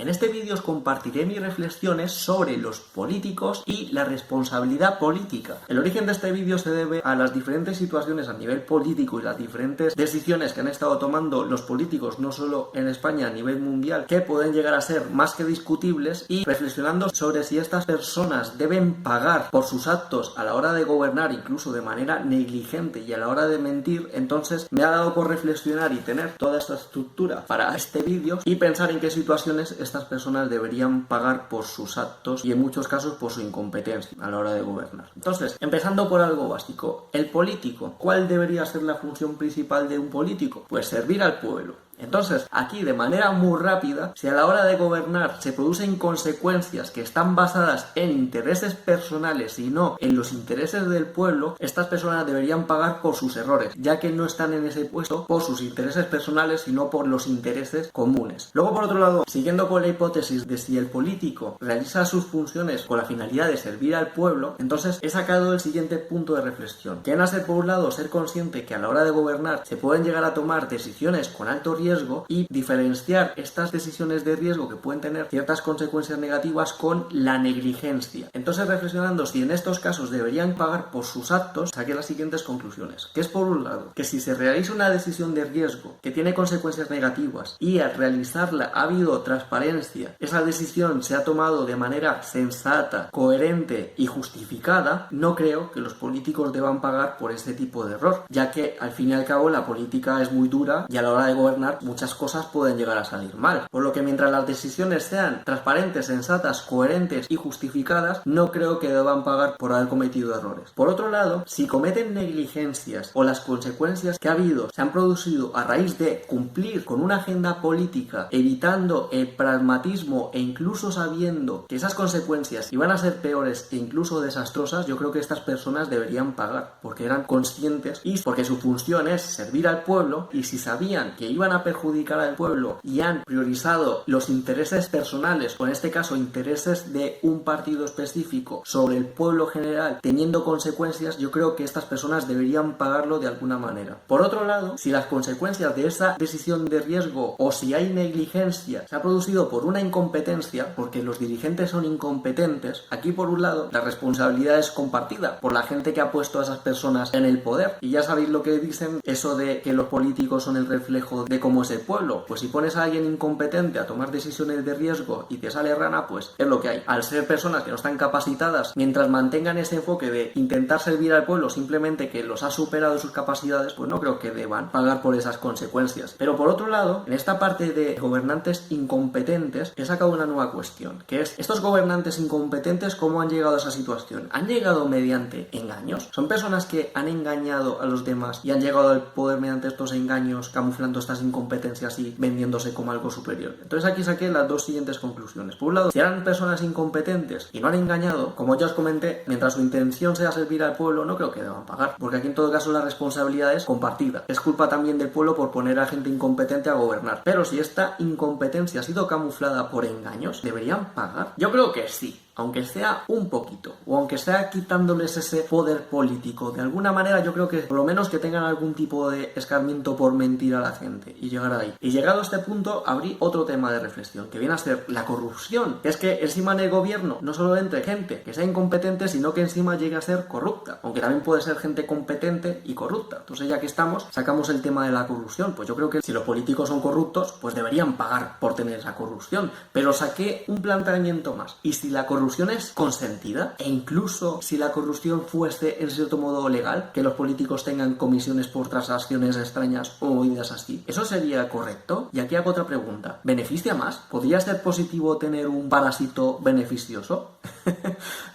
En este vídeo os compartiré mis reflexiones sobre los políticos y la responsabilidad política. El origen de este vídeo se debe a las diferentes situaciones a nivel político y las diferentes decisiones que han estado tomando los políticos, no solo en España, a nivel mundial, que pueden llegar a ser más que discutibles, y reflexionando sobre si estas personas deben pagar por sus actos a la hora de gobernar, incluso de manera negligente y a la hora de mentir. Entonces me ha dado por reflexionar y tener toda esta estructura para este vídeo y pensar en qué situaciones estas personas deberían pagar por sus actos y en muchos casos por su incompetencia a la hora de gobernar. Entonces, empezando por algo básico, el político, ¿cuál debería ser la función principal de un político? Pues servir al pueblo. Entonces, aquí de manera muy rápida, si a la hora de gobernar se producen consecuencias que están basadas en intereses personales y no en los intereses del pueblo, estas personas deberían pagar por sus errores, ya que no están en ese puesto por sus intereses personales, sino por los intereses comunes. Luego, por otro lado, siguiendo con la hipótesis de si el político realiza sus funciones con la finalidad de servir al pueblo, entonces he sacado el siguiente punto de reflexión, que nace por un lado ser consciente que a la hora de gobernar se pueden llegar a tomar decisiones con alto riesgo y diferenciar estas decisiones de riesgo que pueden tener ciertas consecuencias negativas con la negligencia. Entonces, reflexionando si en estos casos deberían pagar por sus actos, saqué las siguientes conclusiones, que es por un lado, que si se realiza una decisión de riesgo que tiene consecuencias negativas y al realizarla ha habido transparencia, esa decisión se ha tomado de manera sensata, coherente y justificada, no creo que los políticos deban pagar por este tipo de error, ya que al fin y al cabo la política es muy dura y a la hora de gobernar muchas cosas pueden llegar a salir mal. Por lo que mientras las decisiones sean transparentes, sensatas, coherentes y justificadas, no creo que deban pagar por haber cometido errores. Por otro lado, si cometen negligencias o las consecuencias que ha habido se han producido a raíz de cumplir con una agenda política, evitando el pragmatismo e incluso sabiendo que esas consecuencias iban a ser peores e incluso desastrosas, yo creo que estas personas deberían pagar, porque eran conscientes y porque su función es servir al pueblo, y si sabían que iban a perjudicar al pueblo y han priorizado los intereses personales, o en este caso intereses de un partido específico, sobre el pueblo general, teniendo consecuencias, yo creo que estas personas deberían pagarlo de alguna manera. Por otro lado, si las consecuencias de esa decisión de riesgo o si hay negligencia se ha producido por una incompetencia, porque los dirigentes son incompetentes, aquí por un lado la responsabilidad es compartida por la gente que ha puesto a esas personas en el poder, y ya sabéis lo que dicen, eso de que los políticos son el reflejo de cómo es el pueblo. Pues si pones a alguien incompetente a tomar decisiones de riesgo y te sale rana, pues es lo que hay. Al ser personas que no están capacitadas, mientras mantengan ese enfoque de intentar servir al pueblo simplemente que los ha superado sus capacidades, pues no creo que deban pagar por esas consecuencias. Pero por otro lado, en esta parte de gobernantes incompetentes he sacado una nueva cuestión, que es, estos gobernantes incompetentes, ¿cómo han llegado a esa situación? ¿Han llegado mediante engaños? ¿Son personas que han engañado a los demás y han llegado al poder mediante estos engaños, camuflando estas incompetencias y vendiéndose como algo superior? Entonces aquí saqué las dos siguientes conclusiones. Por un lado, si eran personas incompetentes y no han engañado, como ya os comenté, mientras su intención sea servir al pueblo, no creo que deban pagar, porque aquí en todo caso la responsabilidad es compartida. Es culpa también del pueblo por poner a gente incompetente a gobernar. Pero si esta incompetencia ha sido camuflada por engaños, ¿deberían pagar? Yo creo que sí, aunque sea un poquito, o aunque sea quitándoles ese poder político. De alguna manera yo creo que por lo menos que tengan algún tipo de escarmiento por mentir a la gente y llegar ahí. Y llegado a este punto abrí otro tema de reflexión, que viene a ser la corrupción. Es que encima en el gobierno no solo entre gente que sea incompetente, sino que encima llegue a ser corrupta, aunque también puede ser gente competente y corrupta. Entonces, ya que estamos, sacamos el tema de la corrupción. Pues yo creo que si los políticos son corruptos, pues deberían pagar por tener esa corrupción. Pero saqué un planteamiento más. ¿Y si la corrupción es consentida? E incluso si la corrupción fuese en cierto modo legal, que los políticos tengan comisiones por transacciones extrañas o movidas así, ¿eso sería correcto? Y aquí hago otra pregunta, ¿beneficia más? ¿Podría ser positivo tener un parásito beneficioso?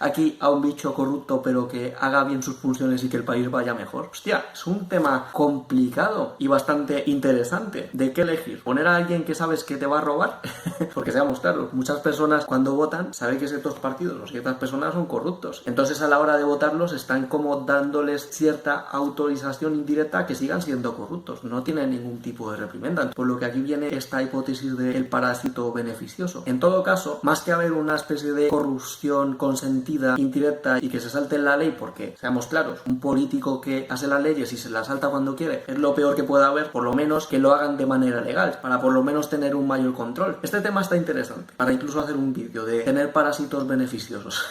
Aquí a un bicho corrupto pero que haga bien sus funciones y que el país vaya mejor. Hostia, es un tema complicado y bastante interesante. ¿De qué elegir? ¿Poner a alguien que sabes que te va a robar? Porque seamos claros, muchas personas cuando votan saben que estos partidos o ciertas personas son corruptos. Entonces a la hora de votarlos están como dándoles cierta autorización indirecta a que sigan siendo corruptos. No tienen ningún tipo de reprimenda. Por lo que aquí viene esta hipótesis del parásito beneficioso. En todo caso, más que haber una especie de corrupción consentida, indirecta y que se salte la ley, porque, seamos claros, un político que hace las leyes y se las salta cuando quiere es lo peor que pueda haber, por lo menos que lo hagan de manera legal, para por lo menos tener un mayor control. Este tema está interesante, para incluso hacer un vídeo de tener parásitos beneficiosos.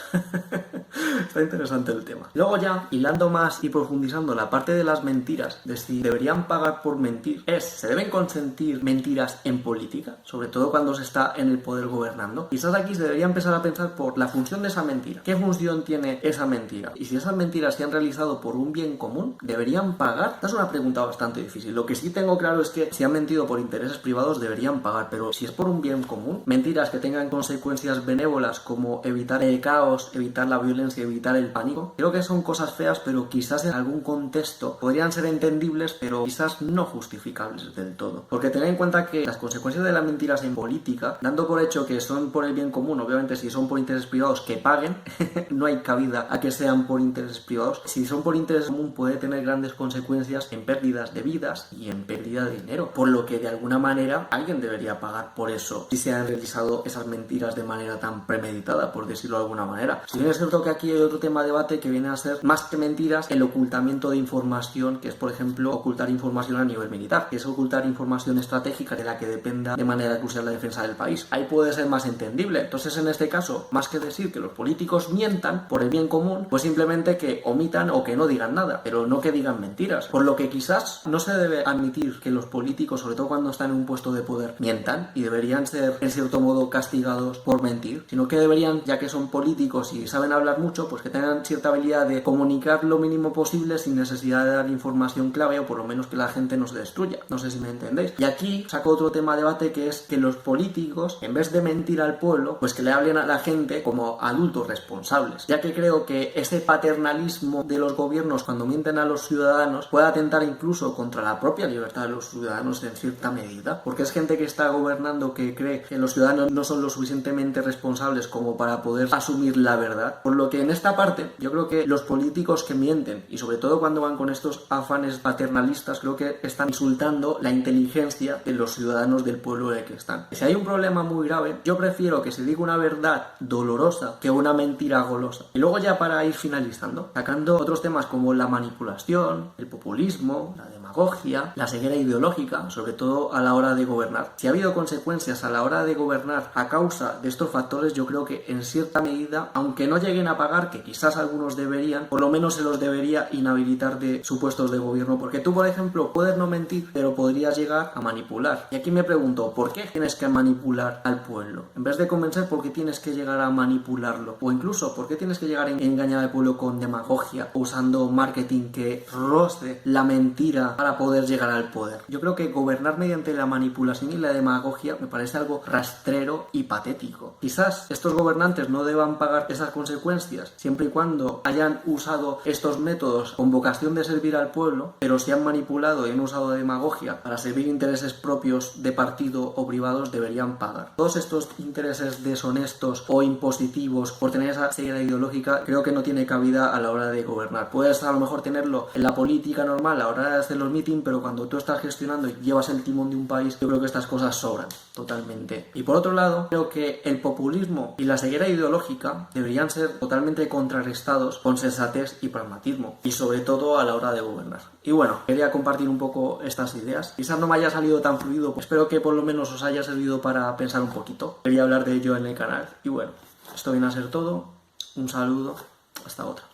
Está interesante el tema. Luego ya, hilando más y profundizando la parte de las mentiras, de si deberían pagar por mentir, ¿se deben consentir mentiras en política? Sobre todo cuando se está en el poder gobernando. Quizás aquí se debería empezar a pensar por la función de esa mentira. ¿Qué función tiene esa mentira? Y si esas mentiras se han realizado por un bien común, ¿deberían pagar? Esta es una pregunta bastante difícil. Lo que sí tengo claro es que si han mentido por intereses privados deberían pagar, pero si es por un bien común, mentiras que tengan consecuencias benévolas como evitar el caos, evitar la violencia, evitar el pánico, creo que son cosas feas, pero quizás en algún contexto podrían ser entendibles, pero quizás no justificables del todo. Porque tened en cuenta que las consecuencias de las mentiras en política, dando por hecho que son por el bien común, obviamente si son por intereses privados que paguen, no hay cabida a que sean por intereses privados. Si son por interés común puede tener grandes consecuencias en pérdidas de vidas y en pérdida de dinero, por lo que de alguna manera alguien debería pagar por eso si se han realizado esas mentiras de manera tan premeditada, por decirlo de alguna manera. Si bien es cierto que aquí hay otro tema de debate que viene a ser más que mentiras el ocultamiento de información, que es por ejemplo ocultar información a nivel militar, que es ocultar información estratégica de la que dependa de manera crucial la defensa del país. Ahí puede ser más entendible. Entonces en este caso, más que decir que los políticos mientan por el bien común, pues simplemente que omitan o que no digan nada, pero no que digan mentiras. Por lo que quizás no se debe admitir que los políticos, sobre todo cuando están en un puesto de poder, mientan y deberían ser en cierto modo castigados por mentir, sino que deberían, ya que son políticos y saben hablar mucho, pues que tengan cierta habilidad de comunicar lo mínimo posible sin necesidad de dar información clave o por lo menos que la gente no se destruya. No sé si me entendéis. Y aquí saco otro tema de debate, que es que los políticos, en vez de mentir al pueblo, pues que le hablen a la gente como adultos responsables, ya que creo que ese paternalismo de los gobiernos cuando mienten a los ciudadanos puede atentar incluso contra la propia libertad de los ciudadanos en cierta medida, porque es gente que está gobernando que cree que los ciudadanos no son lo suficientemente responsables como para poder asumir la verdad. Por lo que en esta parte yo creo que los políticos que mienten, y sobre todo cuando van con estos afanes paternalistas, creo que están insultando la inteligencia de los ciudadanos del pueblo en el que están. Si hay un problema muy grave, yo prefiero que se diga una verdad dolorosa que una mentira golosa. Y luego ya para ir finalizando, sacando otros temas como la manipulación, el populismo, la demagogia, la ceguera ideológica, sobre todo a la hora de gobernar. Si ha habido consecuencias a la hora de gobernar a causa de estos factores, yo creo que en cierta medida, aunque no lleguen a pagar, que quizás algunos deberían, por lo menos se los debería inhabilitar de sus puestos de gobierno, porque tú, por ejemplo, puedes no mentir, pero podrías llegar a manipular. Y aquí me pregunto, ¿por qué tienes que manipular al pueblo? En vez de convencer, ¿por qué tienes que llegar a manipularlo? O incluso, ¿por qué tienes que llegar a engañar al pueblo con demagogia, usando marketing que roce la mentira para poder llegar al poder? Yo creo que gobernar mediante la manipulación y la demagogia me parece algo rastrero y patético. Quizás estos gobernantes no deban pagar esas consecuencias siempre y cuando hayan usado estos métodos con vocación de servir al pueblo, pero si han manipulado y han usado demagogia para servir intereses propios de partido o privados, deberían pagar. Todos estos intereses deshonestos o impositivos por tener esa ceguera ideológica creo que no tiene cabida a la hora de gobernar. Puedes a lo mejor tenerlo en la política normal a la hora de hacer los meetings, pero cuando tú estás gestionando y llevas el timón de un país, yo creo que estas cosas sobran totalmente. Y por otro lado, creo que el populismo y la ceguera ideológica deberían ser totalmente contrarrestados con sensatez y pragmatismo, y sobre todo a la hora de gobernar. Y bueno, quería compartir un poco estas ideas. Quizás no me haya salido tan fluido, pues espero que por lo menos os haya servido para pensar un poquito. Quería hablar de ello en el canal. Y bueno, esto viene a ser todo. Un saludo, hasta otra.